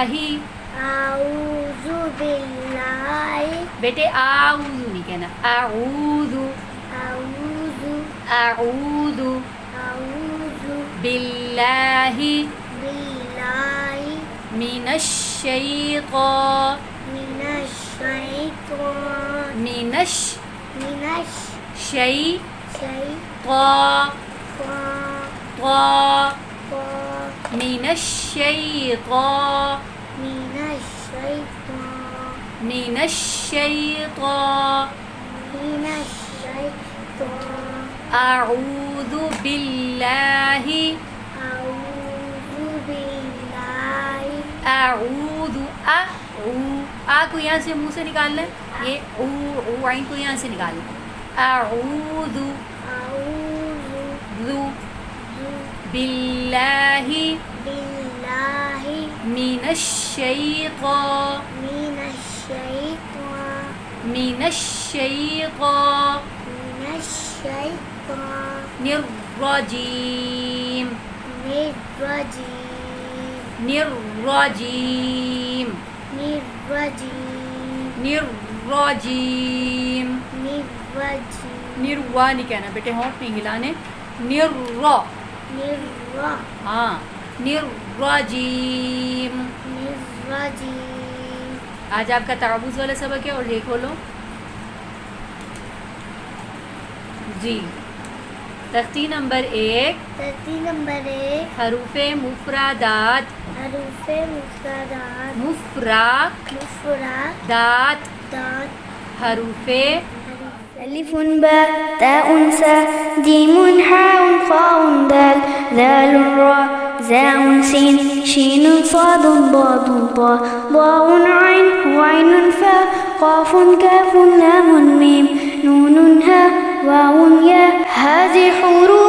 أعوذ بالله بیٹے اعوذ نہیں کہنا، اعوذ أعوذ اعوذ أعوذ باللہ بالله من الشیطان من الشيطان من من الشیطان الشيطان من الشیطان من الشيطان من الشیطان من الشيطان اعوذ باللہ أعوذ بالله اعوذ آ کو یہاں سے منہ سے نکالنا ہے، یہ او عین کو یہاں سے نکالنا ہے، اعوذ أعوذ باللہ بالله من الشیطان من الشيطان من الشیطان من الشيطان الرجیم الرجيم الرجیم الرجيم الرجیم الرجيم نروا نہیں کہنا بیٹے، ہونٹ نہیں ہلانے، نروا ہاں الرجیم۔ الرجيم آج آپ کا تعوذ والا سبق ہے، اور دیکھو لو جی تختی نمبر 1 ترتیب نمبر 1 حروف مفردات حروف مفردات مفردات دات حروف ألف باء تاء ساء جيم حاء خاء دال ذال راء زاء سين شين صاد ضاد ضاء ضاء عين وعين فاء قاف كاف لام ميم نون هاء واو ياء هذه حروف